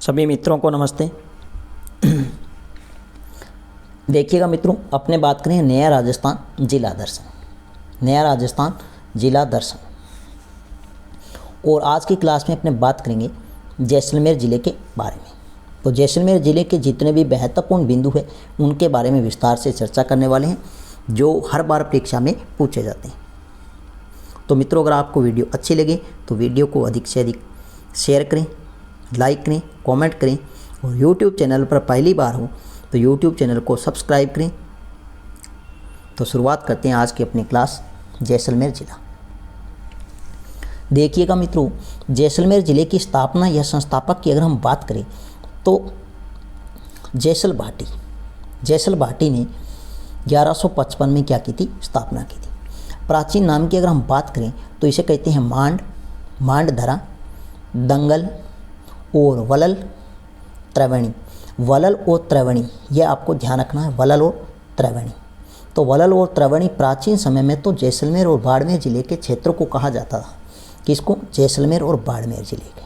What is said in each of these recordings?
सभी मित्रों को नमस्ते। देखिएगा मित्रों, अपने बात करें नया राजस्थान जिला दर्शन। नया राजस्थान जिला दर्शन और आज की क्लास में अपने बात करेंगे जैसलमेर ज़िले के बारे में। तो जैसलमेर ज़िले के जितने भी महत्वपूर्ण बिंदु हैं उनके बारे में विस्तार से चर्चा करने वाले हैं, जो हर बार परीक्षा में पूछे जाते हैं। तो मित्रों, अगर आपको वीडियो अच्छी लगे तो वीडियो को अधिक से अधिक शेयर करें, लाइक करें, कमेंट करें और YouTube चैनल पर पहली बार हो तो YouTube चैनल को सब्सक्राइब करें। तो शुरुआत करते हैं आज की अपनी क्लास जैसलमेर ज़िला। देखिएगा मित्रों, जैसलमेर ज़िले की स्थापना या संस्थापक की अगर हम बात करें तो जैसल भाटी ने 1155 में क्या की थी, स्थापना की थी। प्राचीन नाम की अगर हम बात करें तो इसे कहते हैं मांडधरा, दंगल और वलल त्रिवेणी। वलल और त्रिवेणी ये आपको ध्यान रखना है, वलल और त्रिवेणी। तो वलल और त्रिवेणी प्राचीन समय में तो जैसलमेर और बाड़मेर ज़िले के क्षेत्रों को कहा जाता था। किसको? जैसलमेर और बाड़मेर ज़िले के।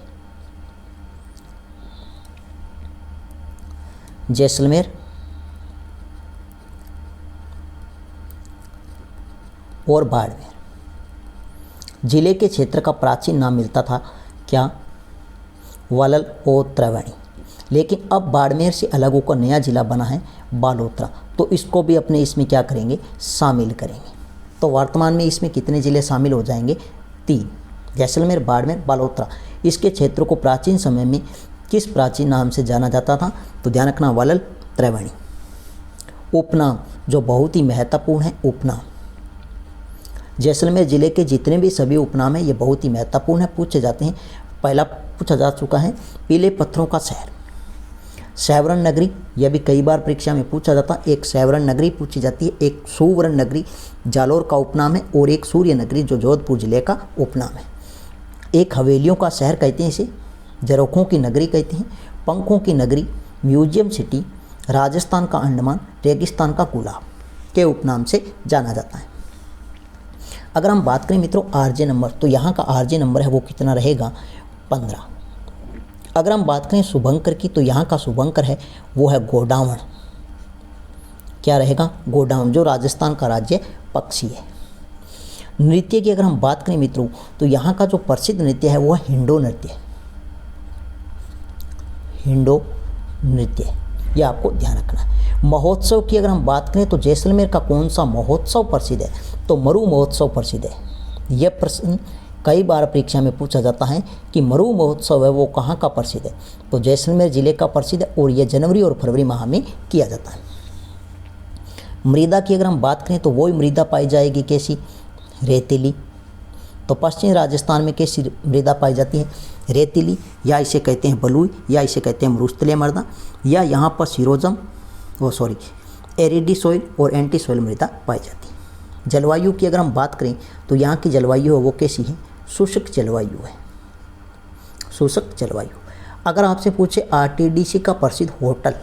जैसलमेर और बाड़मेर ज़िले के क्षेत्र का प्राचीन नाम मिलता था क्या? वलल और त्रिवेणी। लेकिन अब बाड़मेर से अलग होकर नया ज़िला बना है बालोतरा, तो इसको भी अपने इसमें क्या करेंगे, शामिल करेंगे। तो वर्तमान में इसमें कितने ज़िले शामिल हो जाएंगे? 3, जैसलमेर, बाड़मेर, बालोतरा। इसके क्षेत्रों को प्राचीन समय में किस प्राचीन नाम से जाना जाता था? तो ध्यान रखना, वलल त्रिवेणी। उपनाम जो बहुत ही महत्वपूर्ण है, उपनाम। जैसलमेर ज़िले के जितने भी सभी उपनाम हैं ये बहुत ही महत्वपूर्ण है, पूछे जाते हैं। पहला पूछा जा चुका है पीले पत्थरों का शहर, सैवरण नगरी। यह भी कई बार परीक्षा में पूछा जाता है। एक सैवरण नगरी पूछी जाती है, एक सुवर्ण नगरी जालोर का उपनाम है और एक सूर्य नगरी जो जोधपुर जिले का उपनाम है। एक हवेलियों का शहर कहते हैं इसे, झरोखों की नगरी कहते हैं, पंखों की नगरी, म्यूजियम सिटी, राजस्थान का अंडमान, रेगिस्तान का गुलाब के उपनाम से जाना जाता है। अगर हम बात करें मित्रों आरजे नंबर, तो यहाँ का आरजे नंबर है वो कितना रहेगा? 15। अगर हम बात करें शुभंकर की, तो यहाँ का शुभंकर है वो है गोडावण। क्या रहेगा? गोडावण, जो राजस्थान का राज्य पक्षी है। नृत्य की अगर हम बात करें मित्रों, तो यहाँ का जो प्रसिद्ध नृत्य है वो है हिंडो नृत्य। हिंडो नृत्य, ये आपको ध्यान रखना है। महोत्सव की अगर हम बात करें तो जैसलमेर का कौन सा महोत्सव प्रसिद्ध है? तो मरु महोत्सव प्रसिद्ध है। यह प्रश्न कई बार परीक्षा में पूछा जाता है कि मरु महोत्सव है वो कहाँ का प्रसिद्ध है? तो जैसलमेर ज़िले का प्रसिद्ध है और यह जनवरी और फरवरी माह में किया जाता है। मृदा की अगर हम बात करें तो वही मृदा पाई जाएगी कैसी? रेतीली। तो पश्चिमी राजस्थान में कैसी मृदा पाई जाती है? रेतीली, या इसे कहते हैं बलुई, या इसे कहते हैं मरुस्थलीय मृदा, या यहाँ पर सिरोजम एरिडी सॉइल और एंटी सॉइल मृदा पाई जाती है। जलवायु की अगर हम बात करें तो यहाँ की जलवायु है वो कैसी है? शुष्क जलवायु है, शुष्क जलवायु। अगर आपसे पूछे आरटीडीसी का प्रसिद्ध होटल,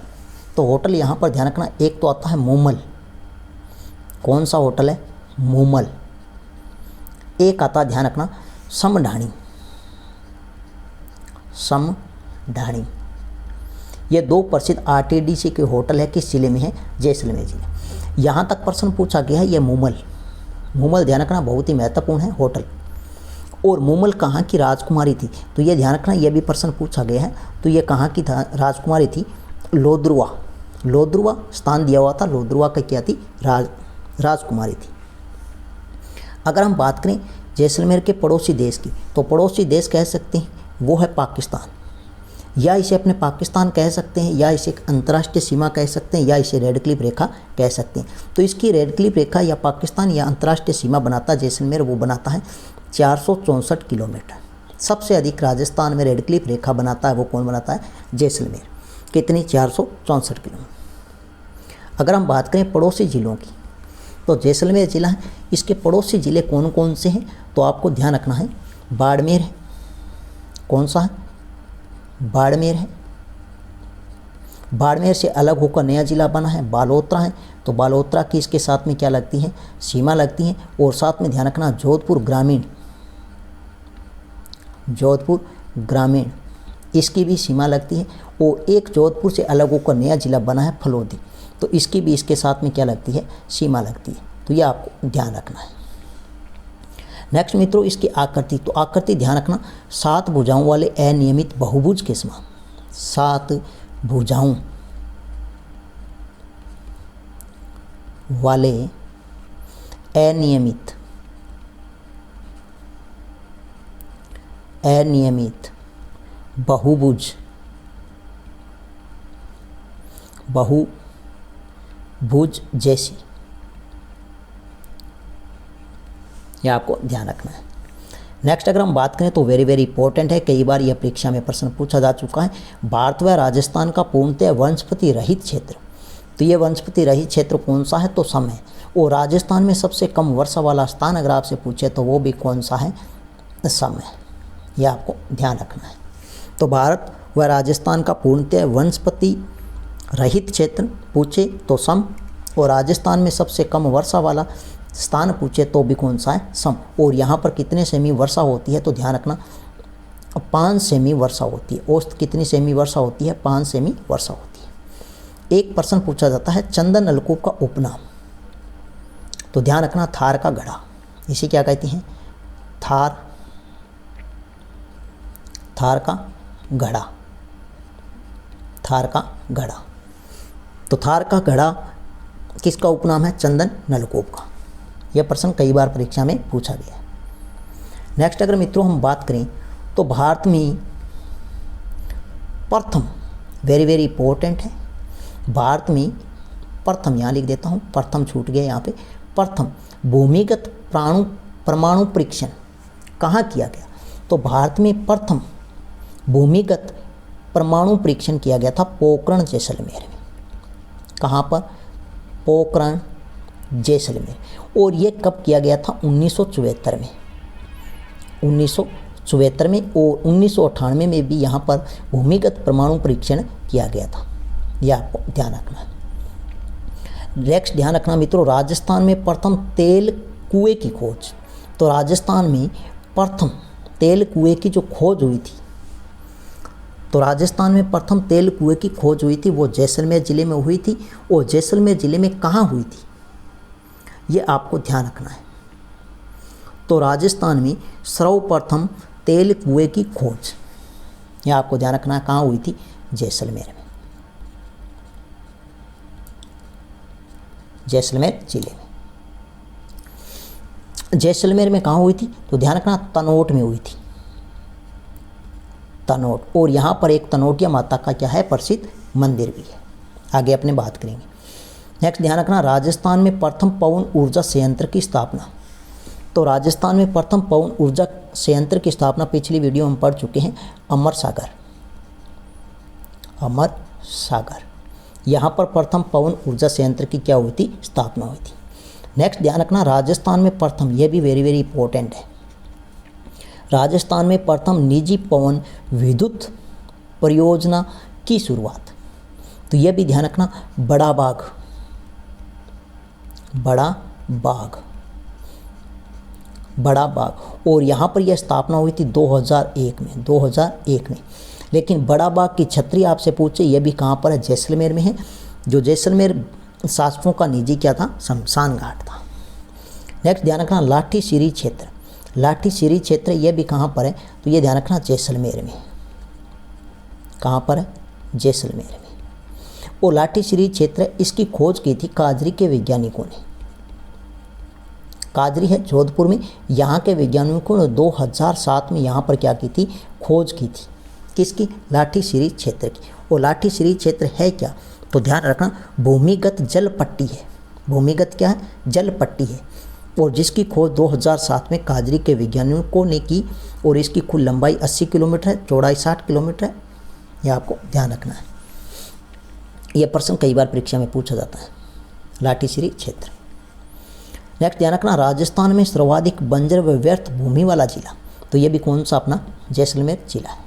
तो होटल यहाँ पर ध्यान रखना, एक तो आता है मूमल। कौन सा होटल है? मूमल। एक आता है, ध्यान रखना, समढाणी। समढाणी। ये 2 प्रसिद्ध आरटीडीसी के होटल है, किस जिले में है? जैसलमेर जिले। यहाँ तक प्रश्न पूछा गया है ये मूमल ध्यान रखना, बहुत ही महत्वपूर्ण है होटल। और मूमल कहाँ की राजकुमारी थी? तो ये ध्यान रखना, यह भी प्रश्न पूछा गया है। तो ये कहाँ की राजकुमारी थी? लोद्रुवा स्थान दिया हुआ था। लोद्रुवा का क्या थी? राजकुमारी थी। अगर हम बात करें जैसलमेर के पड़ोसी देश की, तो पड़ोसी देश कह सकते हैं वो है पाकिस्तान, या इसे अपने पाकिस्तान कह सकते हैं, या इसे अंतर्राष्ट्रीय सीमा कह सकते हैं, या इसे रेड क्लिफ रेखा कह सकते हैं। तो इसकी रेड क्लिफ रेखा या पाकिस्तान या अंतर्राष्ट्रीय सीमा बनाता है जैसलमेर, वो बनाता है 464 किलोमीटर। सबसे अधिक राजस्थान में रेड क्लिफ रेखा बनाता है वो कौन बनाता है? जैसलमेर। कितनी? 464 किलोमीटर। अगर हम बात करें पड़ोसी ज़िलों की, तो जैसलमेर ज़िला है, इसके पड़ोसी ज़िले कौन कौन से हैं? तो आपको ध्यान रखना है, बाड़मेर है। कौन सा है? बाड़मेर है। बाड़मेर से अलग होकर नया ज़िला बना है बालोतरा है। तो बालोतरा की इसके साथ में क्या लगती है? सीमा लगती है। और साथ में ध्यान रखना जोधपुर ग्रामीण इसकी भी सीमा लगती है। और एक जोधपुर से अलग होकर नया जिला बना है फलोदी, तो इसकी भी इसके साथ में क्या लगती है, सीमा लगती है। तो ये आपको ध्यान रखना है। नेक्स्ट मित्रों, इसकी आकृति, तो आकृति ध्यान रखना, 7 भुजाओं वाले अनियमित बहुभुज के समान, 7 भुजाओं वाले अनियमित बहुभुज जैसी, यह आपको ध्यान रखना है। नेक्स्ट अगर हम बात करें तो वेरी वेरी इंपॉर्टेंट है, कई बार यह परीक्षा में प्रश्न पूछा जा चुका है। भारत व राजस्थान का पूर्णतः वनस्पति रहित क्षेत्र, तो ये वनस्पति रहित क्षेत्र कौन सा है, तो सम है। और राजस्थान में सबसे कम वर्षा वाला स्थान अगर आपसे पूछे तो वो भी कौन सा है, सम है। यह आपको ध्यान रखना है। तो भारत व राजस्थान का पूर्णतः वनस्पति रहित क्षेत्र पूछे तो सम, और राजस्थान में सबसे कम वर्षा वाला स्थान पूछे तो भी कौन सा है, सम। और यहाँ पर कितने सेमी वर्षा होती है, तो ध्यान रखना 5 सेमी वर्षा होती है। औसत कितनी सेमी वर्षा होती है, 5 सेमी वर्षा होती है। एक प्रश्न पूछा जाता है चंदन नलकूप का उपनाम, तो ध्यान रखना थार का घड़ा, इसे क्या कहते हैं, थार का घड़ा, थार का घड़ा। तो थार का घड़ा किसका उपनाम है, चंदन नलकूप का। यह प्रश्न कई बार परीक्षा में पूछा गया है। नेक्स्ट अगर मित्रों हम बात करें तो भारत में प्रथम, वेरी वेरी इंपॉर्टेंट है, भारत में प्रथम, यहाँ लिख देता हूँ, प्रथम छूट गया यहाँ पे, प्रथम भूमिगत परमाणु परीक्षण कहाँ किया गया, तो भारत में प्रथम भूमिगत परमाणु परीक्षण किया गया था पोखरण जैसलमेर में। कहाँ पर, पोखरण जैसलमेर। और ये कब किया गया था, 1974 में, 1974 में। और 1998 में भी यहाँ पर भूमिगत परमाणु परीक्षण किया गया था, यह आपको ध्यान रखना है। नेक्स्ट ध्यान रखना मित्रों, राजस्थान में प्रथम तेल कुएं की खोज, तो राजस्थान में प्रथम तेल कुएं की जो खोज हुई थी, तो राजस्थान में प्रथम तेल कुएं की खोज हुई थी वो जैसलमेर ज़िले में हुई थी। और जैसलमेर ज़िले में कहाँ हुई थी, ये आपको ध्यान रखना है। तो राजस्थान में सर्वप्रथम तेल कुएं की खोज, ये आपको ध्यान रखना है, कहाँ हुई थी, जैसलमेर में, जैसलमेर ज़िले में। जैसलमेर में कहाँ हुई थी, तो ध्यान रखना तनोट में हुई थी, तनोट। और यहाँ पर एक तनोटिया माता का क्या है, प्रसिद्ध मंदिर भी है, आगे अपने बात करेंगे। नेक्स्ट ध्यान रखना, राजस्थान में प्रथम पवन ऊर्जा संयंत्र की स्थापना, तो राजस्थान में प्रथम पवन ऊर्जा संयंत्र की स्थापना पिछली वीडियो में पढ़ चुके हैं, अमर सागर, यहाँ पर प्रथम पवन ऊर्जा संयंत्र की क्या हुई थी, स्थापना हुई थी। नेक्स्ट ध्यान रखना, राजस्थान में प्रथम, यह भी वेरी वेरी इंपॉर्टेंट है, राजस्थान में प्रथम निजी पवन विद्युत परियोजना की शुरुआत, तो यह भी ध्यान रखना, बड़ा बाग। और यहाँ पर यह स्थापना हुई थी 2001 में। लेकिन बड़ा बाग की छतरी आपसे पूछे, यह भी कहाँ पर है, जैसलमेर में है। जो जैसलमेर शासकों का निजी क्या था, शमशान घाट था। नेक्स्ट ध्यान रखना, लाठी श्री क्षेत्र, यह भी कहाँ पर है, तो ये ध्यान रखना जैसलमेर में, कहाँ पर है, जैसलमेर में। और लाठी श्री क्षेत्र, इसकी खोज की थी काजरी के वैज्ञानिकों ने, काजरी है जोधपुर में, यहाँ के वैज्ञानिकों ने 2007 में यहाँ पर क्या की थी, खोज की थी, किसकी, लाठी श्री क्षेत्र की। और लाठी श्री क्षेत्र है क्या, तो ध्यान रखना भूमिगत जल पट्टी है, भूमिगत क्या है, जल पट्टी है। और जिसकी खोज 2007 में काजरी के वैज्ञानिकों ने की। और इसकी कुल लंबाई 80 किलोमीटर है, चौड़ाई 60 किलोमीटर है, यह आपको ध्यान रखना है। यह प्रश्न कई बार परीक्षा में पूछा जाता है, लाठी श्री क्षेत्र। नेक्स्ट ध्यान रखना, राजस्थान में सर्वाधिक बंजर व व्यर्थ भूमि वाला जिला, तो यह भी कौन सा, अपना जैसलमेर जिला है।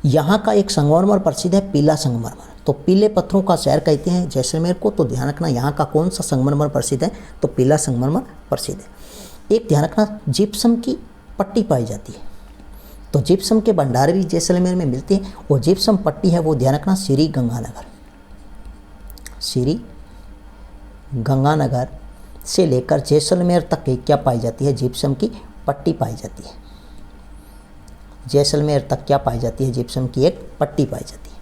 यहाँ का एक संगमरमर प्रसिद्ध है, पीला संगमरमर, तो पीले पत्थरों का शहर कहते हैं जैसलमेर को। तो ध्यान रखना यहाँ का कौन सा संगमरमर प्रसिद्ध है, तो पीला संगमरमर प्रसिद्ध है। एक ध्यान रखना, जिप्सम की पट्टी पाई जाती है, तो जिप्सम के भंडार भी जैसलमेर में मिलते हैं। और जिप्सम पट्टी है वो ध्यान रखना श्री गंगानगर, श्री गंगानगर से लेकर जैसलमेर तक की क्या पाई जाती है, जिप्सम की पट्टी पाई जाती है। जैसलमेर तक क्या पाई जाती है, जिप्सम की एक पट्टी पाई जाती है।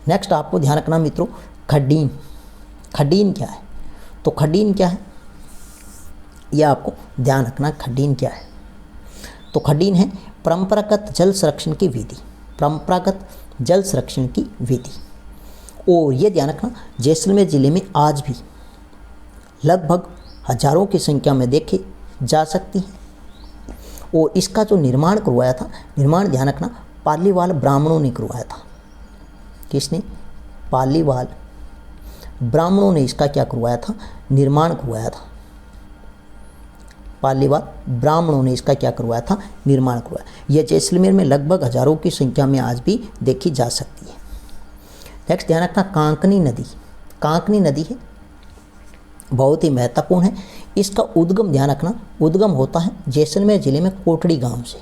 नेक्स्ट आपको ध्यान रखना मित्रों, खड्डीन। खड्डीन क्या है, तो खड्डीन क्या है यह आपको ध्यान रखना, खड्डीन क्या है। तो खड्डीन है परंपरागत जल संरक्षण की विधि, परंपरागत जल संरक्षण की विधि। और ये ध्यान रखना जैसलमेर ज़िले में आज भी लगभग हजारों की संख्या में देखे जा सकती है। और इसका जो निर्माण करवाया था, निर्माण ध्यान रखना पालीवाल ब्राह्मणों ने करवाया था। किसने, पालीवाल ब्राह्मणों ने इसका क्या करवाया था, निर्माण करवाया था। पालीवाल ब्राह्मणों ने इसका क्या करवाया था, निर्माण करवाया। यह जैसलमेर में लगभग हजारों की संख्या में आज भी देखी जा सकती है। नेक्स्ट ध्यान रखना कांकनी नदी। कांकनी नदी है बहुत ही महत्वपूर्ण है। इसका उद्गम ध्यान रखना, उद्गम होता है जैसलमेर ज़िले में कोटड़ी गांव से,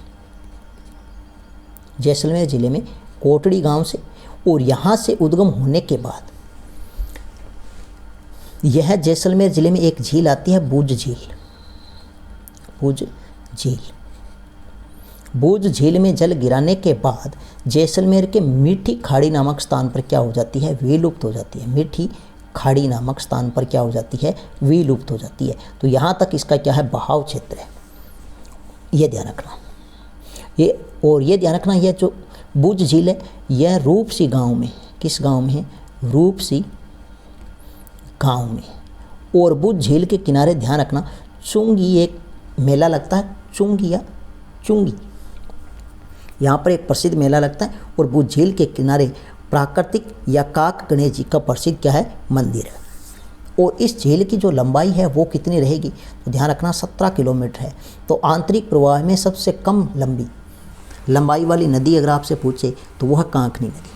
जैसलमेर ज़िले में कोटड़ी गांव से। और यहाँ से उद्गम होने के बाद यह जैसलमेर ज़िले में एक झील आती है, बुज झील। बुज झील, बुज झील में जल गिराने के बाद जैसलमेर के मीठी खाड़ी नामक स्थान पर क्या हो जाती है, विलुप्त हो जाती है। मीठी खाड़ी नामक स्थान पर क्या हो जाती है, विलुप्त हो जाती है। तो यहाँ तक इसका क्या है, बहाव क्षेत्र है, ये ध्यान रखना। ये ध्यान रखना, यह जो बुज झील है यह रूपसी गांव में, किस गांव में है, रूपसी गांव में। और बुज झील के किनारे ध्यान रखना चुंगी एक मेला लगता है, चुंगी या चुंगी, यहाँ पर एक प्रसिद्ध मेला लगता है। और बुज झील के किनारे प्राकृतिक या काक गणेश जी का प्रसिद्ध क्या है, मंदिर है। और इस झील की जो लंबाई है वो कितनी रहेगी, तो ध्यान रखना 17 किलोमीटर है। तो आंतरिक प्रवाह में सबसे कम लंबाई वाली नदी अगर आपसे पूछे तो वह कांकनी नदी,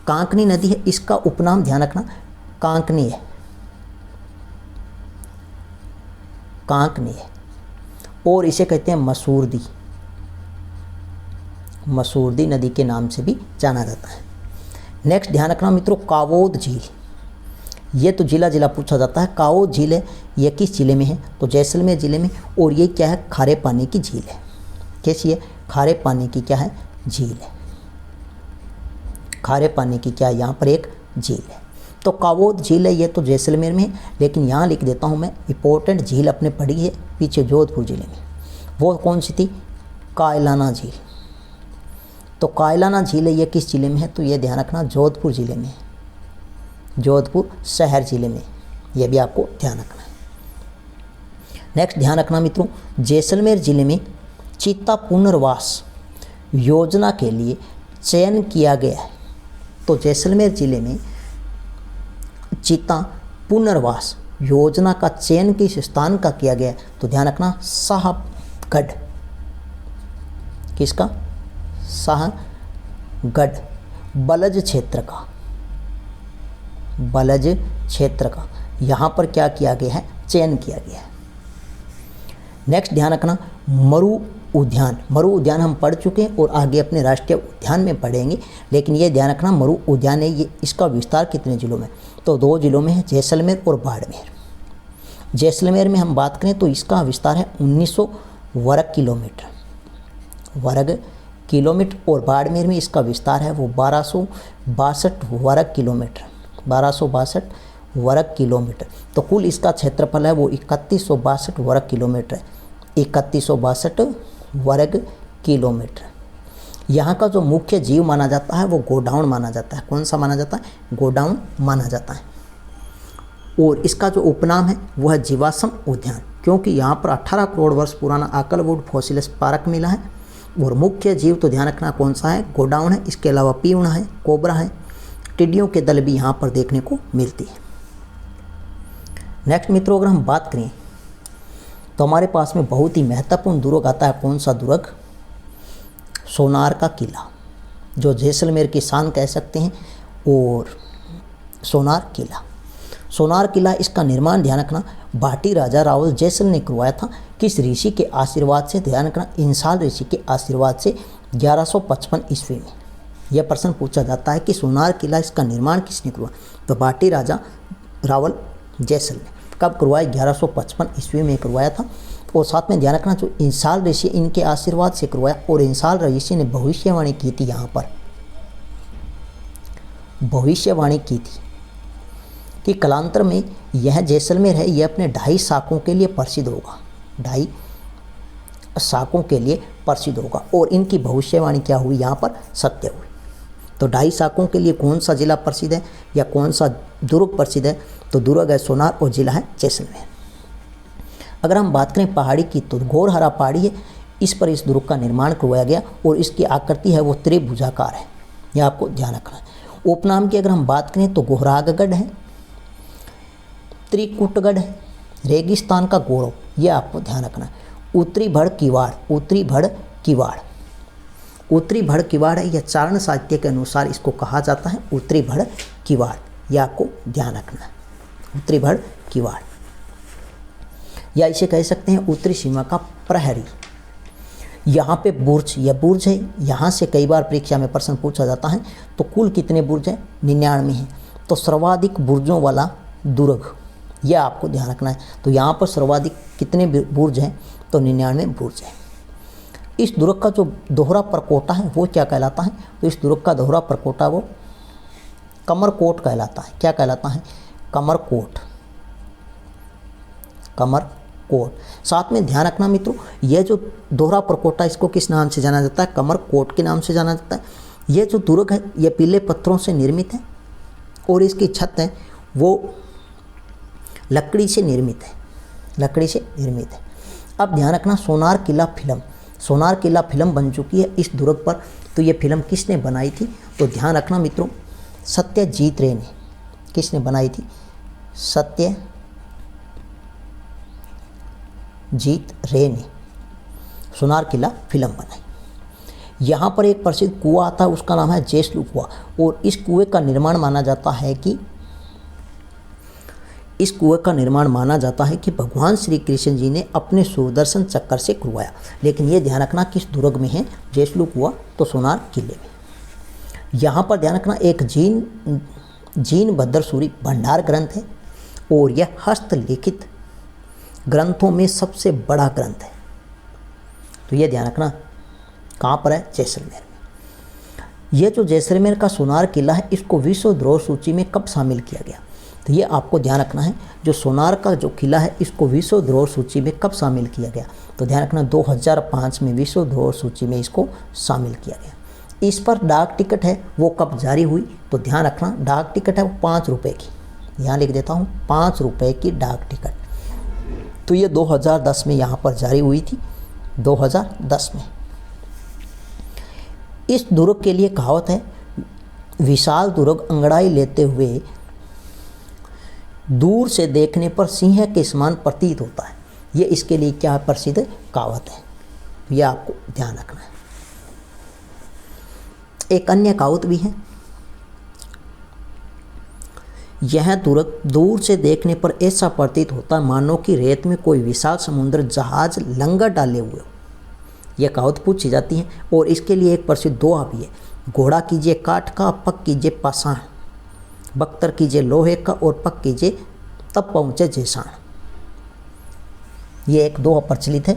कांकनी नदी है। इसका उपनाम ध्यान रखना कांकनी है, कांकनी है। और इसे कहते हैं मसूरदी, मसूरदी नदी के नाम से भी जाना जाता है। नेक्स्ट ध्यान रखना मित्रों कावोद झील, ये तो जिला पूछा जाता है। कावोद झील है ये किस जिले में है, तो जैसलमेर ज़िले में। और ये क्या है, खारे पानी की झील है। कैसी है, खारे पानी की क्या है, झील है। खारे पानी की क्या है, यहाँ पर एक झील है। तो कावोद झील है ये तो जैसलमेर में है। लेकिन यहाँ लिख देता हूँ मैं, इंपॉर्टेंट झील अपने पड़ी है पीछे जोधपुर ज़िले में। वो कौन सी थी, कायलाना झील। तो कायलाना झील है ये किस ज़िले में है, तो ये ध्यान रखना जोधपुर ज़िले में है, जोधपुर शहर ज़िले में। यह भी आपको ध्यान रखना है। नेक्स्ट ध्यान रखना मित्रों जैसलमेर ज़िले में चीता पुनर्वास योजना के लिए चयन किया गया है। तो जैसलमेर ज़िले में चीता पुनर्वास योजना का चयन किस स्थान का किया गया है, तो ध्यान रखना साहबगढ़। किसका, साहबगढ़, बलज क्षेत्र का, बलज क्षेत्र का यहाँ पर क्या किया गया है, चयन किया गया है। नेक्स्ट ध्यान रखना मरु उद्यान। मरु उद्यान हम पढ़ चुके हैं और आगे अपने राष्ट्रीय उद्यान में पढ़ेंगे। लेकिन ये ध्यान रखना मरु उद्यान है ये, इसका विस्तार कितने जिलों में, तो 2 जिलों में है, जैसलमेर और बाड़मेर। जैसलमेर में हम बात करें तो इसका विस्तार है 1900 वर्ग किलोमीटर, और बाड़मेर में इसका विस्तार है वो 1262 वर्ग किलोमीटर, 1262 वर्ग किलोमीटर। तो कुल इसका क्षेत्रफल है वो 3162 वर्ग किलोमीटर है, 3162 वर्ग किलोमीटर। यहाँ का जो मुख्य जीव माना जाता है वो गोडाउन माना जाता है। कौन सा माना जाता है, गोडाउन माना जाता है। और इसका जो उपनाम है वह है जीवाश्म उद्यान, क्योंकि यहाँ पर 18 करोड़ वर्ष पुराना आकलवुड फॉसिलस पार्क मिला है। और मुख्य जीव तो ध्यान रखना कौन सा है, गोडाउन है। इसके अलावा पीवड़ा है, कोबरा है, टिड्डियों के दल भी यहाँ पर देखने को मिलती है। नेक्स्ट मित्रों अगर हम बात करें तो हमारे पास में बहुत ही महत्वपूर्ण दुर्ग आता है। कौन सा दुर्ग, सोनार का किला, जो जैसलमेर की शान कह सकते हैं। और सोनार किला, सोनार किला इसका निर्माण ध्यान रखना भाटी राजा रावल जैसल ने करवाया था? किस ऋषि के आशीर्वाद से? ध्यान रखना, इंसाल ऋषि के आशीर्वाद से 1155 ईस्वी में। यह प्रश्न पूछा जाता है कि सोनार किला इसका निर्माण किसने करवाया? तो भाटी राजा रावल जैसल ने। कब करवाया? 1155 ईस्वी में करवाया था। और साथ में ध्यान रखना, जो इंसाल ऋषि इनके आशीर्वाद से करवाया, और इंसाल ऋषि ने भविष्यवाणी की थी, यहाँ पर भविष्यवाणी की थी कि कालांतर में यह जैसलमेर है, यह अपने 2.5 शाकों के लिए प्रसिद्ध होगा, 2.5 शाकों के लिए प्रसिद्ध होगा। और इनकी भविष्यवाणी क्या हुई? यहाँ पर सत्य हुई। तो 2.5 शाकों के लिए कौन सा जिला प्रसिद्ध है या कौन सा दुर्ग प्रसिद्ध है? तो दुर्ग है सोनार और जिला है जैसलमेर। अगर हम बात करें पहाड़ी की, तो घोरहरा पहाड़ी है, इस पर इस दुर्ग का निर्माण करवाया गया और इसकी आकृति है वो त्रिभुजाकार है, यह आपको ध्यान रखना है। उपनाम की अगर हम बात करें तो गोहरागढ़ है, त्रिकुटगढ़ है, रेगिस्तान का गौरव, यह आपको ध्यान रखना है। उत्तरी भड़ किवाड़, उत्तरी भड़ किवाड़, उत्तरी भड़ किवाड़ है, यह चारण साहित्य के अनुसार इसको कहा जाता है उत्तरी भड़ किवाड़, यह आपको ध्यान रखना है। उत्तरी भड़ किवाड़, या इसे कह सकते हैं उत्तरी सीमा का प्रहरी। यहाँ पे बुर्ज, यह बुर्ज है, यहाँ से कई बार परीक्षा में प्रश्न पूछा जाता है। तो कुल कितने बुर्ज हैं? 99 हैं। तो सर्वाधिक बुर्जों वाला दुर्ग, यह आपको ध्यान रखना है। तो यहाँ पर सर्वाधिक कितने बुर्ज हैं? तो 99 बुर्ज हैं। इस दुर्ग का जो दोहरा परकोटा है वो क्या कहलाता है? तो इस दुर्ग का दोहरा परकोटा वो कमरकोट कहलाता है। क्या कहलाता है? कमरकोट, कमरकोट। साथ में ध्यान रखना मित्रों, यह जो दोहरा परकोटा, इसको किस नाम से जाना जाता है? कमरकोट के नाम से जाना जाता है। यह जो दुर्ग है यह पीले पत्थरों से निर्मित है और इसकी छत है वो लकड़ी से निर्मित है, लकड़ी से निर्मित है। अब ध्यान रखना, सोनार किला फिल्म, सोनार किला फिल्म बन चुकी है इस दुर्ग पर। तो ये फिल्म किसने बनाई थी? तो ध्यान रखना मित्रों, सत्यजीत रे ने। किसने बनाई थी? सत्यजीत रे ने सोनार किला फिल्म बनाई। यहाँ पर एक प्रसिद्ध कुआं आता है, उसका नाम है जेसलू कुआं। और इस कुएं का निर्माण माना जाता है कि भगवान श्री कृष्ण जी ने अपने सुदर्शन चक्कर से करवाया। लेकिन ये ध्यान रखना किस दुर्ग में है? जेसलू कुआं, तो सोनार किले में। यहाँ पर ध्यान रखना, एक जीन भद्रसूरी भंडार ग्रंथ है और यह हस्तलिखित ग्रंथों में सबसे बड़ा ग्रंथ है। तो यह ध्यान रखना कहाँ पर है? जैसलमेर में। यह जो जैसलमेर का सोनार किला है, इसको विश्व धरोहर सूची में कब शामिल किया गया? तो ये आपको ध्यान रखना है, जो सोनार का जो किला है इसको विश्व धरोहर सूची में कब शामिल किया गया? तो ध्यान रखना 2005 में विश्व धरोहर सूची में इसको शामिल किया गया। इस पर डाक टिकट है वो कब जारी हुई? तो ध्यान रखना, डाक टिकट है वो 5 रुपये की, यहाँ लिख देता हूँ 5 रुपये की डाक टिकट। तो ये 2010 में यहाँ पर जारी हुई थी, 2010 में। इस दुर्ग के लिए कहावत है, विशाल दुर्ग अंगड़ाई लेते हुए दूर से देखने पर सिंह के समान प्रतीत होता है। ये इसके लिए क्या प्रसिद्ध कहावत है, यह आपको ध्यान रखना है। एक अन्य कहावत भी है, यह दुर्ग दूर से देखने पर ऐसा प्रतीत होता है मानो कि रेत में कोई विशाल समुद्र जहाज लंगर डाले हुए हो। यह कहावत पूछी जाती है। और इसके लिए एक प्रसिद्ध दोहा भी है, घोड़ा कीजिए काठ का, पग कीजिए पाषाण, बख्तर कीजिए लोहे का और पग कीजिए तब पहुँचे जैसाण। ये एक दोहा प्रचलित है,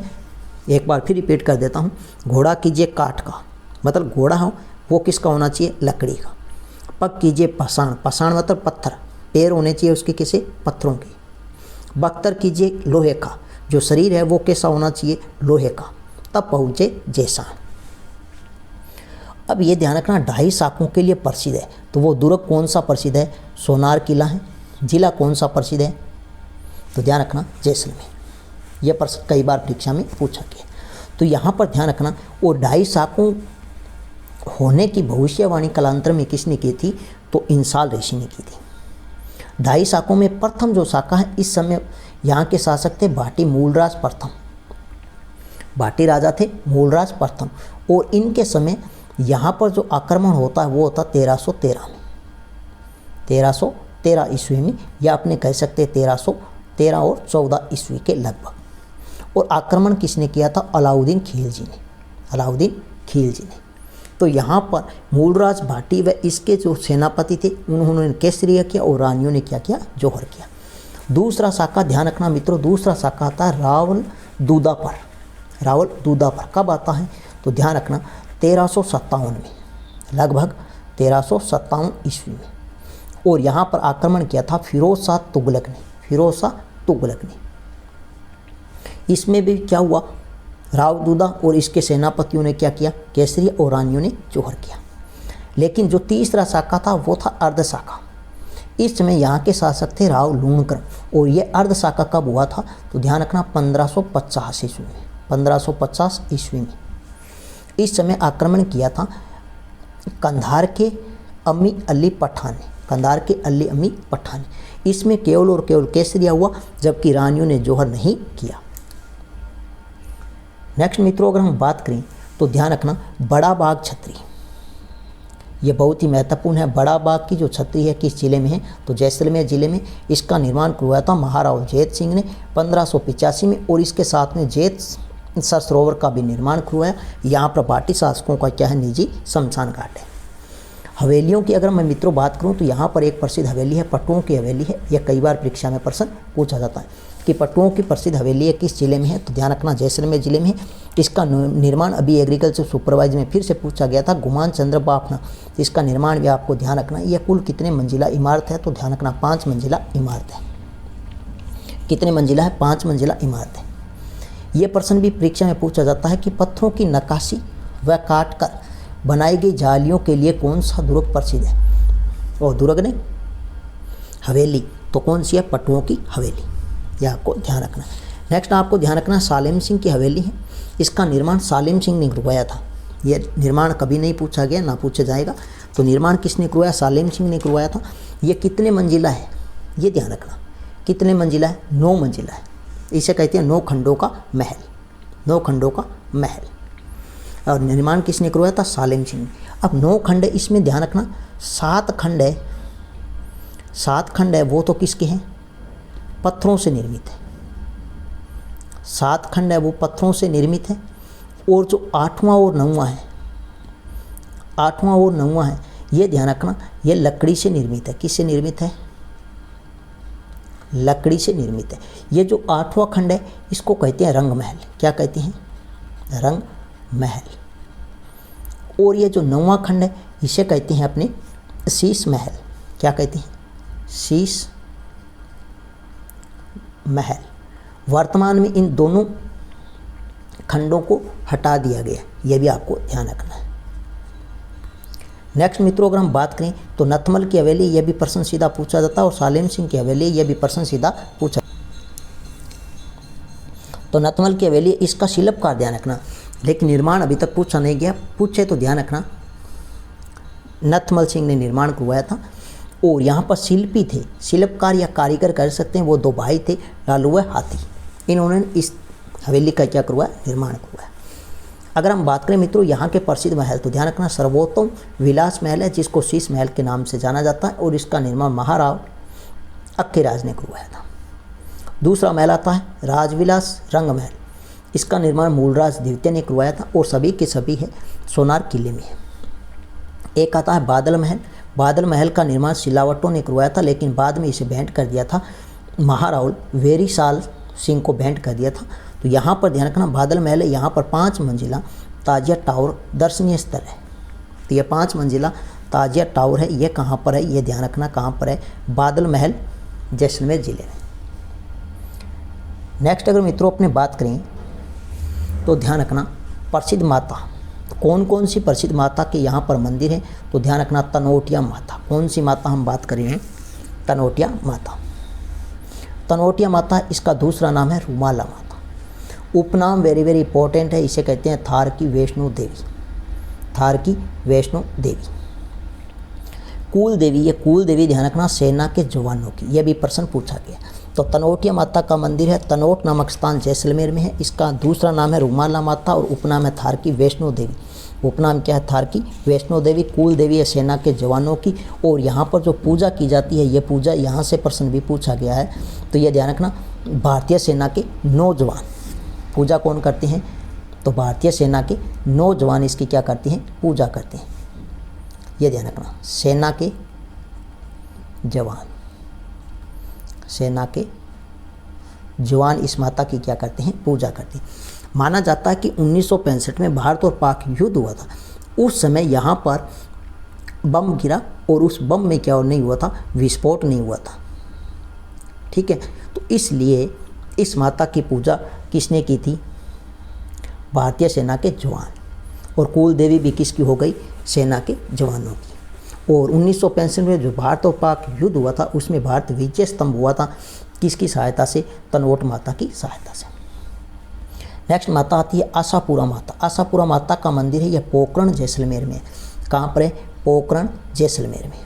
एक बार फिर रिपीट कर देता हूँ। घोड़ा कीजिए काठ का, मतलब घोड़ा हो वो किसका होना चाहिए? लकड़ी का। पग कीजिए पाषाण, पाषाण मतलब पत्थर, पैर होने चाहिए उसके किसी पत्थरों के। बख्तर कीजिए लोहे का, जो शरीर है वो कैसा होना चाहिए? लोहे का, तब पहुँचे जैसाण। अब ये ध्यान रखना, 2.5 शाकों के लिए प्रसिद्ध है। तो वो दुर्ग कौन सा प्रसिद्ध है? सोनार किला है। जिला कौन सा प्रसिद्ध है? तो ध्यान रखना जैसलमेर। यह प्रश्न कई बार परीक्षा में पूछा गया। तो यहाँ पर ध्यान रखना, और 2.5 शाकों होने की भविष्यवाणी कालांतर में किसने की थी? तो इंसाल ऋषि ने की थी। 2.5 शाकों में प्रथम जो शाखा है, इस समय यहाँ के शासक थे भाटी मूलराज प्रथम, भाटी राजा थे मूलराज प्रथम। और इनके समय यहाँ पर जो आक्रमण होता है वो होता 1313 में, 1313 ईस्वी में, या अपने कह सकते हैं 1300 13 और 14 ईस्वी के लगभग। और आक्रमण किसने किया था? अलाउद्दीन खिलजी ने, अलाउद्दीन खिलजी ने। तो यहाँ पर मूलराज भाटी व इसके जो सेनापति थे उन्होंने केसरिया किया और रानियों ने क्या किया? जौहर किया। दूसरा साका ध्यान रखना मित्रों, दूसरा साका आता है रावल दूदा पर। रावल दूदा पर कब आता है? तो ध्यान रखना 1357 में, लगभग 1357 ईस्वी में। और यहाँ पर आक्रमण किया था फिरोज शाह तुगलक ने, फिरोज शाह तुगलक ने। इसमें भी क्या हुआ? राव दूदा और इसके सेनापतियों ने क्या किया? केसरिया और रानियों ने जौहर किया। लेकिन जो तीसरा साका था वो था अर्ध साका। इस समय यहाँ के शासक थे राव लूणकर और ये अर्ध साका कब हुआ था? तो ध्यान रखना 1550 ईस्वी में, 1550 ईस्वी में। इस समय आक्रमण किया था कंधार के अम्मी अली पठान ने, कंधार के अली अम्मी पठान ने। इसमें केवल और केवल केसरिया हुआ, जबकि रानियों ने जौहर नहीं किया। नेक्स्ट मित्रों अगर हम बात करें तो ध्यान रखना बड़ा बाग छतरी, ये बहुत ही महत्वपूर्ण है। बड़ा बाग की जो छतरी है किस जिले में है? तो जैसलमेर जिले में। इसका निर्माण करवाया था महाराव जैत सिंह ने 1585 में और इसके साथ में जैत सरोवर का भी निर्माण करवाया। यहाँ पर भाटी शासकों का क्या है? निजी शमशान घाट है। हवेलियों की अगर मैं मित्रों बात करूँ तो यहाँ पर एक प्रसिद्ध हवेली है, पट्टुओं की हवेली है। यह कई बार परीक्षा में प्रश्न पूछा जाता है कि पट्टुओं की प्रसिद्ध हवेली है किस जिले में है? तो ध्यान रखना जैसलमेर जिले में है। इसका निर्माण अभी एग्रीकल्चर सुपरवाइजर में फिर से पूछा गया था, गुमान चंद्र बाफना। इसका निर्माण भी आपको ध्यान रखना। यह कुल कितने मंजिला इमारत है? तो ध्यान रखना 5 मंजिला इमारत है। कितने मंजिला है? 5 मंजिला इमारत है। यह प्रश्न भी परीक्षा में पूछा जाता है कि पत्थरों की नक्काशी व काट कर बनाई गई जालियों के लिए कौन सा दुर्ग प्रसिद्ध है? और दुर्ग नहीं, हवेली। तो कौन सी है? पट्टुओं की हवेली। यह आपको ध्यान रखना। नेक्स्ट आपको ध्यान रखना सालेम सिंह की हवेली है। इसका निर्माण सालेम सिंह ने करवाया था। यह निर्माण कभी नहीं पूछा गया, ना पूछा जाएगा। तो निर्माण किसने करवाया? सालेम सिंह ने करवाया था। यह कितने मंजिला है? ये ध्यान रखना कितने मंजिला है? 9 मंजिला है। इसे कहते हैं 9 खंडों का महल, 9 खंडों का महल। और निर्माण किसने करवाया था? सालेम सिंह ने। अब 9 खंड है, इसमें ध्यान रखना 7 खंड है, 7 खंड है वो तो किसके हैं? पत्थरों से निर्मित है। 7 खंड है वो पत्थरों से निर्मित है। और जो 8वां और 9वां है, 8वां और 9वां है, ये ध्यान रखना ये लकड़ी से निर्मित है। किससे निर्मित है? लकड़ी से निर्मित है। ये जो 8वां खंड है इसको कहते हैं रंग महल। क्या कहते हैं? रंग महल। और ये जो 9वां खंड है इसे कहते हैं अपने शीश महल। क्या कहते हैं? शीश महल। वर्तमान में इन दोनों खंडों को हटा दिया गया, यह भी आपको ध्यान रखना है। नेक्स्ट मित्रों अगर हम बात करें तो नथमल की हवेली, यह भी प्रश्न सीधा पूछा जाता है। और सालेम सिंह की हवेली, यह भी प्रश्न सीधा पूछा। तो नथमल की हवेली, इसका शिल्पकार ध्यान रखना, लेकिन निर्माण अभी तक पूछा नहीं गया। पूछे तो ध्यान रखना नथमल सिंह ने निर्माण करवाया था। और यहाँ पर शिल्पी थे, शिल्पकार या कारीगर कर सकते हैं, वो 2 भाई थे लालू व हाथी। इन्होंने इस हवेली का क्या करवाया? निर्माण करवाया। अगर हम बात करें मित्रों यहाँ के प्रसिद्ध महल, तो ध्यान रखना सर्वोत्तम विलास महल है, जिसको शीश महल के नाम से जाना जाता है। और इसका निर्माण महाराव अक्खेराज ने करवाया था। दूसरा महल आता है राजविलास रंग महल। इसका निर्माण मूलराज द्वितीय ने करवाया था और सभी के सभी है सोनार किले में है। एक आता है बादल महल। बादल महल का निर्माण सिलावटों ने करवाया था, लेकिन बाद में इसे भेंट कर दिया था महाराव वेरीसाल सिंह को भेंट कर दिया था। तो यहाँ पर ध्यान रखना बादल महल है। यहाँ पर 5 मंजिला ताजिया टावर दर्शनीय स्थल है। तो ये 5 मंजिला ताजिया टावर है। ये कहाँ पर है? ये ध्यान रखना कहाँ पर है? बादल महल, जैसलमेर जिले में। नेक्स्ट अगर मित्रों अपने बात करें तो ध्यान रखना प्रसिद्ध माता, कौन कौन सी प्रसिद्ध माता के यहाँ पर मंदिर हैं? तो ध्यान रखना तनोटिया माता। कौन सी माता हम बात कर रहे हैं? तनोटिया माता। तनोटिया माता, इसका दूसरा नाम है रुमाला माता। उपनाम वेरी वेरी इंपॉर्टेंट है, इसे कहते हैं थार की वैष्णो देवी। थार की वैष्णो देवी। कुल देवी, ये कुल देवी ध्यान रखना सेना के जवानों की, यह भी प्रश्न पूछा गया। तो तनोटिया माता का मंदिर है, तनोट नामक स्थान जैसलमेर में है। इसका दूसरा नाम है रुमाला माता और उपनाम है थार की वैष्णो देवी। उपनाम क्या है थार की। वैष्णो देवी कुल देवी है सेना के जवानों की। और यहाँ पर जो पूजा की जाती है, ये पूजा यहाँ से प्रश्न भी पूछा गया है, तो ये ध्यान रखना, भारतीय सेना के नौजवान पूजा कौन करते हैं, तो भारतीय सेना के नौजवान इसकी क्या करते हैं, पूजा करते हैं। ये ध्यान रखना, सेना के जवान, सेना के जवान इस माता की क्या करते हैं, पूजा करते हैं। माना जाता है कि 1965 में भारत और पाक युद्ध हुआ था। उस समय यहाँ पर बम गिरा और उस बम में क्या नहीं हुआ था, विस्फोट नहीं हुआ था। ठीक है, तो इसलिए इस माता की पूजा किसने की थी, भारतीय सेना के जवान। और कुल देवी भी किसकी हो गई, सेना के जवानों की। और 1965 में जो भारत और पाक युद्ध हुआ था उसमें भारत विजय स्तंभ हुआ था, किसकी सहायता से, तनोट माता की सहायता से। नेक्स्ट माता आती है आशापुरा माता। आशापुरा माता का मंदिर है, यह पोखरण जैसलमेर में। कहाँ पर है, पोखरण जैसलमेर में।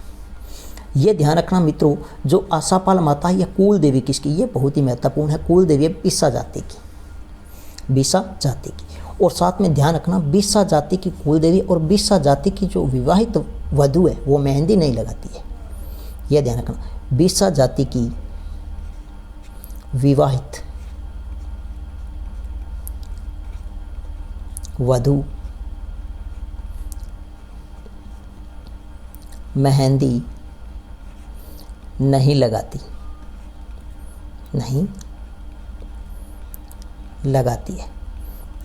ये ध्यान रखना मित्रों, जो आशापाल माता है यह कुल देवी किसकी, ये बहुत ही महत्वपूर्ण है, कुल देवी है बिस्सा जाति की, बिस्सा जाति की। और साथ में ध्यान रखना, बिस्सा जाति की कुल देवी और बिस्सा जाति की जो विवाहित वधु है वो मेहंदी नहीं लगाती है। यह ध्यान रखना, बिस्सा जाति की विवाहित वधु मेहंदी नहीं लगाती, नहीं लगाती है।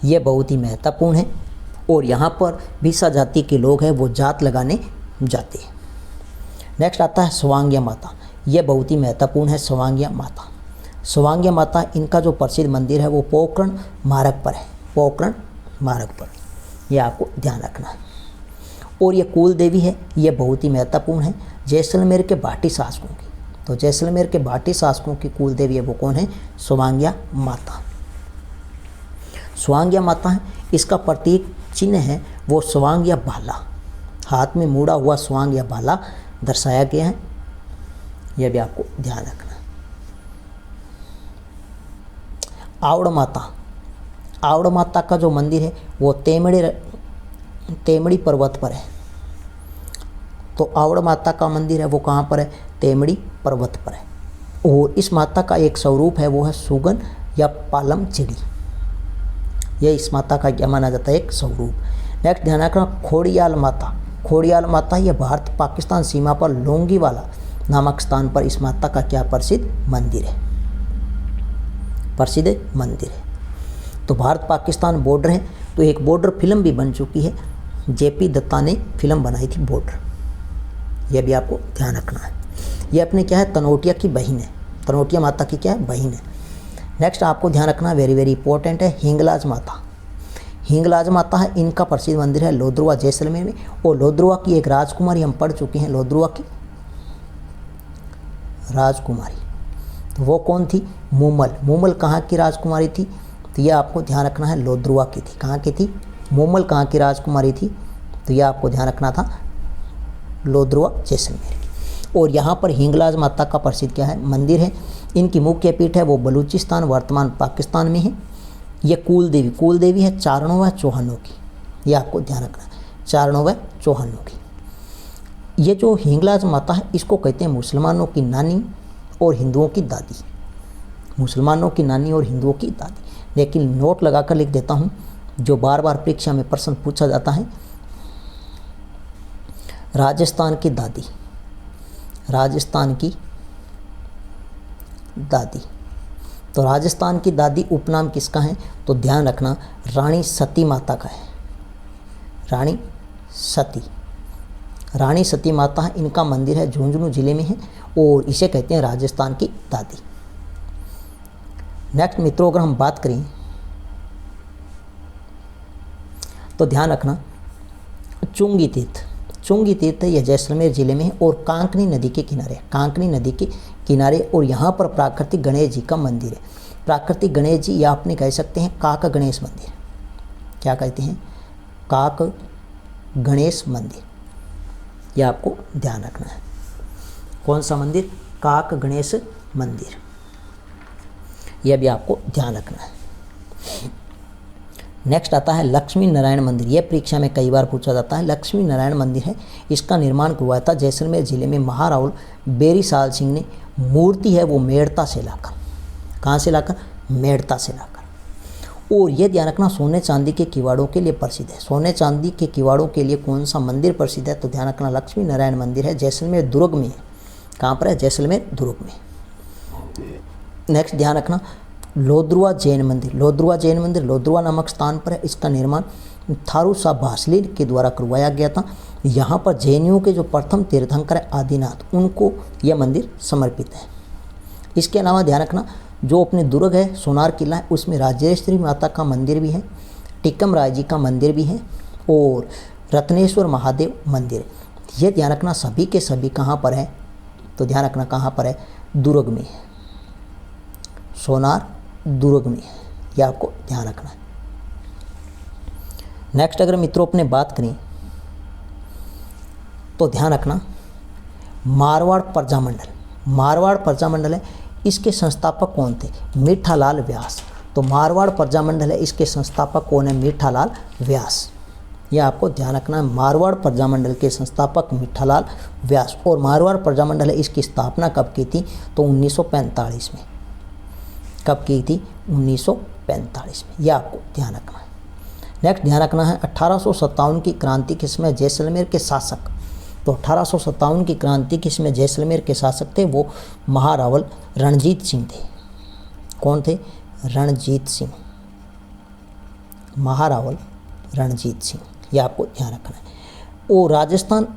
यह बहुत ही महत्वपूर्ण है। और यहाँ पर बिस्सा जाति के लोग हैं वो जात लगाने जाते हैं। नेक्स्ट आता है स्वांग्या माता। यह बहुत ही महत्वपूर्ण है, स्वांग्या माता। स्वांग्या माता, इनका जो प्रसिद्ध मंदिर है वो पोखरण मार्ग पर है, पोखरण मार्ग पर, यह आपको ध्यान रखना है। और ये कुल देवी है, ये बहुत ही महत्वपूर्ण है, जैसलमेर के भाटी शासकों की। तो जैसलमेर के भाटी शासकों की कुल देवी है वो कौन है, स्वांग्या माता। स्वांग्या माता है, इसका प्रतीक चिन्ह है वो स्वांग्या भाला, हाथ में मुड़ा हुआ स्वांग्या भाला दर्शाया गया है। यह भी आपको ध्यान रखना है। आवड़ माता, आवड़ माता का जो मंदिर है वो तेमड़ी पर्वत पर है। तो आवड़ माता का मंदिर है वो कहाँ पर है, तेमड़ी पर्वत पर है। और इस माता का एक स्वरूप है वो है सुगन या पालम चिड़ी। यह इस माता का क्या माना जाता है, एक स्वरूप। नेक्स्ट ध्यान रखना, खोड़ियाल माता। खोड़ियाल माता यह भारत पाकिस्तान सीमा पर लोंगीवाला नामक स्थान पर इस माता का क्या प्रसिद्ध मंदिर है, प्रसिद्ध मंदिर है। तो भारत पाकिस्तान बॉर्डर है, तो एक बॉर्डर फिल्म भी बन चुकी है, जेपी दत्ता ने फिल्म बनाई थी बॉर्डर। यह भी आपको ध्यान रखना है। यह अपने क्या है, तनोटिया की बहन है, तनोटिया माता की क्या है, बहन है। नेक्स्ट आपको ध्यान रखना, वेरी वेरी इंपॉर्टेंट है, हिंगलाज माता। हिंगलाज माता है, इनका प्रसिद्ध मंदिर है लोद्रुआ जैसलमेर में। और लोद्रुआ की एक राजकुमारी हम पढ़ चुके हैं, लोद्रुआ की राजकुमारी, तो वो कौन थी, मूमल। मूमल कहाँ की राजकुमारी थी, तो यह आपको ध्यान रखना है, लोद्रुआ की थी। कहाँ की थी, मूमल कहाँ की राजकुमारी थी, तो यह आपको ध्यान रखना था, लोद्रुआ जैसलमेर की। और यहाँ पर हिंगलाज माता का प्रसिद्ध क्या है, मंदिर है। इनकी मुख्य पीठ है वो बलूचिस्तान वर्तमान पाकिस्तान में है। ये कुल देवी है चारणों व चौहानों की, ये आपको ध्यान रखना है, चारणों व चौहानों की। ये जो हिंगलाज माता है इसको कहते हैं मुसलमानों की नानी और हिंदुओं की दादी, मुसलमानों की नानी और हिंदुओं की दादी। लेकिन नोट लगा कर लिख देता हूँ, जो बार बार परीक्षा में प्रश्न पूछा जाता है, राजस्थान की दादी, राजस्थान की दादी। तो राजस्थान की दादी उपनाम किसका है, तो ध्यान रखना, रानी सती माता का है, रानी सती, रानी सती माता है। इनका मंदिर है झुंझुनू जिले में है और इसे कहते हैं राजस्थान की दादी। नेक्स्ट मित्रों अगर हम बात करें तो ध्यान रखना, चुंगी तीर्थ, चुंगी तीर्थ यह जैसलमेर जिले में है और कांकनी नदी के किनारे, कांकनी नदी के किनारे। और यहाँ पर प्राकृतिक गणेश जी का मंदिर है। प्राकृतिक गणेश जी या आपने कह सकते हैं काक गणेश मंदिर, क्या कहते हैं, काक गणेश मंदिर। यह आपको ध्यान रखना है, कौन सा मंदिर, काक गणेश मंदिर, यह भी आपको ध्यान रखना है। नेक्स्ट आता है लक्ष्मी नारायण मंदिर। यह परीक्षा में कई बार पूछा जाता है। लक्ष्मी नारायण मंदिर है, इसका निर्माण हुआ था जैसलमेर जिले में महारावल बेरीसाल सिंह ने। मूर्ति है वो मेड़ता से लाकर, कहाँ से लाकर? मेड़ता से लाकर। और ये ध्यान रखना सोने चांदी के किवाड़ों के लिए प्रसिद्ध है। सोने चांदी के किवाड़ों के लिए कौन सा मंदिर प्रसिद्ध है? तो ध्यान रखना लक्ष्मी नारायण मंदिर है, जैसलमेर दुर्ग में है। कहाँ पर है? जैसलमेर दुर्ग में। नेक्स्ट ध्यान रखना लोद्रुआ जैन मंदिर। लोद्रुआ जैन मंदिर लोद्रुआ नामक स्थान पर है। इसका निर्माण थारू शाह भासली के द्वारा करवाया गया था। यहाँ पर जैनियों के जो प्रथम तीर्थंकर है आदिनाथ, उनको यह मंदिर समर्पित है। इसके अलावा ध्यान रखना जो अपने दुर्ग है सोनार किला है, उसमें राजेश्वरी माता का मंदिर भी है, टिकम राय जी का मंदिर भी है और रत्नेश्वर महादेव मंदिर है। ये ध्यान रखना सभी के सभी कहाँ पर है? तो ध्यान रखना कहाँ पर है? दुर्ग में है, सोनार दुर्ग में है। यह आपको ध्यान रखना है। नेक्स्ट अगर मित्रों अपने बात करें तो ध्यान रखना मारवाड़ प्रजामंडल। मारवाड़ प्रजामंडल है, इसके संस्थापक कौन थे? मीठालाल व्यास। तो मारवाड़ प्रजामंडल है, इसके संस्थापक कौन है? मीठालाल व्यास। यह आपको ध्यान रखना है। मारवाड़ प्रजामंडल के संस्थापक मीठालाल व्यास। और मारवाड़ प्रजामंडल है, इसकी स्थापना कब की थी? तो 1945 में। कब की थी? 1945 में। यह आपको ध्यान रखना है। नेक्स्ट ध्यान रखना है 1857 की क्रांति के समय जैसलमेर के शासक। तो 1857 की क्रांति के समय जैसलमेर के शासक थे वो महारावल रणजीत सिंह थे। कौन थे? रणजीत सिंह, महारावल रणजीत सिंह। यह आपको ध्यान रखना है। और राजस्थान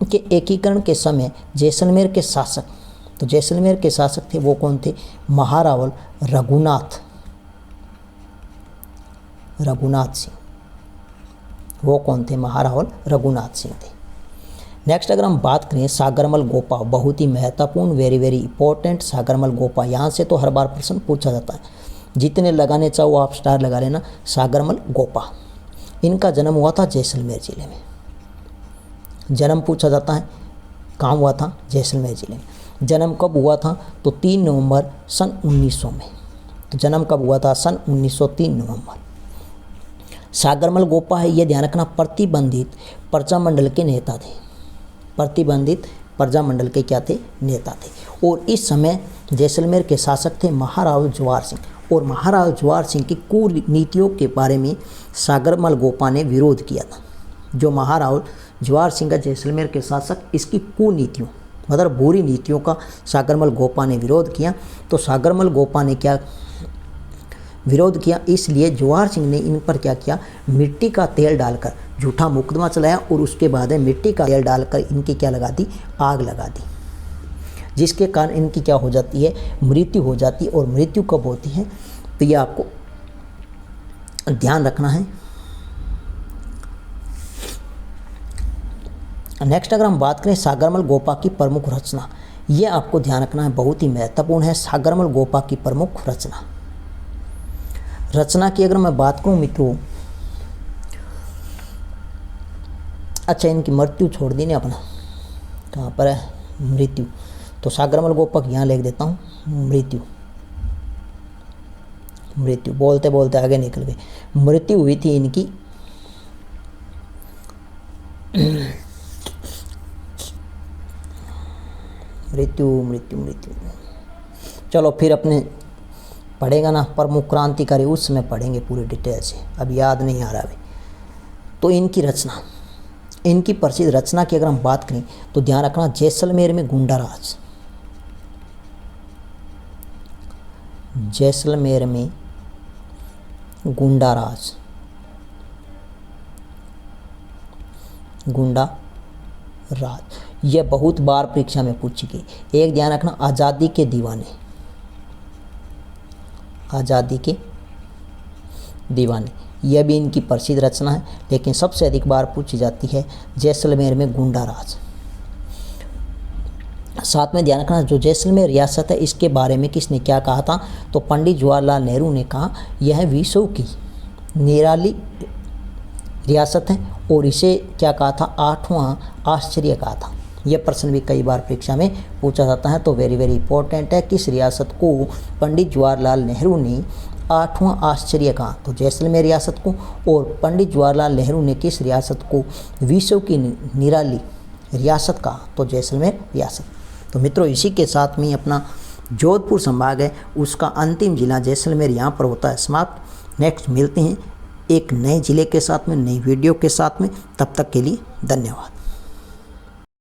के एकीकरण के समय जैसलमेर के शासक, तो जैसलमेर के शासक थे वो कौन थे? महारावल रघुनाथ सिंह। वो कौन थे? महारावल रघुनाथ सिंह थे। नेक्स्ट अगर हम बात करें सागरमल गोपा, बहुत ही महत्वपूर्ण, very very important Sagarmal Gopa. यहाँ से तो हर बार प्रश्न पूछा जाता है, जितने लगाने चाहो आप स्टार लगा लेना। सागरमल गोपा, इनका जन्म हुआ था जैसलमेर जिले में। जन्म पूछा जाता है कहाँ हुआ था? जैसलमेर जिले में। जन्म कब हुआ था? तो 3 नवंबर सन 1900 में। तो जन्म कब हुआ था? सन 1903 नवंबर। सागरमल गोपा है, ये ध्यान रखना प्रतिबंधित प्रजामंडल के नेता थे। प्रतिबंधित प्रजामंडल के क्या थे? नेता थे। और इस समय जैसलमेर के शासक थे महाराव जवाहर सिंह। और महाराव जवाहर सिंह की कुनीतियों के बारे में सागरमल गोपा ने विरोध किया था। जो महाराव जवाहर सिंह का जैसलमेर के शासक, इसकी कुनीतियों मतलब बुरी नीतियों का सागरमल गोपा ने विरोध किया। तो सागरमल गोपा ने क्या विरोध किया? इसलिए जवाहर सिंह ने इन पर क्या किया? मिट्टी का तेल डालकर झूठा मुकदमा चलाया और उसके बाद मिट्टी का तेल डालकर इनकी क्या लगा दी? आग लगा दी, जिसके कारण इनकी क्या हो जाती है? मृत्यु हो जाती है। और मृत्यु कब होती है? तो ये आपको ध्यान रखना है। नेक्स्ट अगर हम बात करें सागरमल गोपा की प्रमुख रचना, ये आपको ध्यान रखना है, बहुत ही महत्वपूर्ण है। सागरमल गोपा की प्रमुख रचना की अगर मैं बात करूं मित्रों, अच्छा इनकी मृत्यु छोड़ दी ने अपना, कहाँ पर है? मृत्यु। तो सागरमल गोपा यहाँ लिख देता हूँ मृत्यु। बोलते बोलते आगे निकल गए। मृत्यु हुई थी इनकी मृत्यु। चलो फिर अपने पढ़ेगा ना प्रमुख क्रांतिकारी, उस समय पढ़ेंगे पूरी डिटेल से, अब याद नहीं आ रहा अभी। तो इनकी रचना, इनकी प्रसिद्ध रचना की अगर हम बात करें तो ध्यान रखना जैसलमेर में गुंडा राज। जैसलमेर में गुंडा राज, यह बहुत बार परीक्षा में पूछी गई। एक ध्यान रखना आज़ादी के दीवाने, यह भी इनकी प्रसिद्ध रचना है, लेकिन सबसे अधिक बार पूछी जाती है जैसलमेर में गुंडा राज। साथ में ध्यान रखना जो जैसलमेर रियासत है इसके बारे में किसने क्या कहा था? तो पंडित जवाहरलाल नेहरू ने कहा यह विश्व की निराली रियासत है और इसे क्या कहा था? 8वां आश्चर्य कहा था। यह प्रश्न भी कई बार परीक्षा में पूछा जाता है, तो वेरी वेरी इंपॉर्टेंट है। किस रियासत को पंडित जवाहरलाल नेहरू ने आठवां आश्चर्य कहा, तो जैसलमेर रियासत को। और पंडित जवाहरलाल नेहरू ने किस रियासत को विश्व की निराली रियासत कहा, तो जैसलमेर रियासत। तो मित्रों इसी के साथ में अपना जोधपुर संभाग है उसका अंतिम जिला जैसलमेर यहाँ पर होता है समाप्त। नेक्स्ट मिलते हैं एक नए जिले के साथ में, नई वीडियो के साथ में। तब तक के लिए धन्यवाद।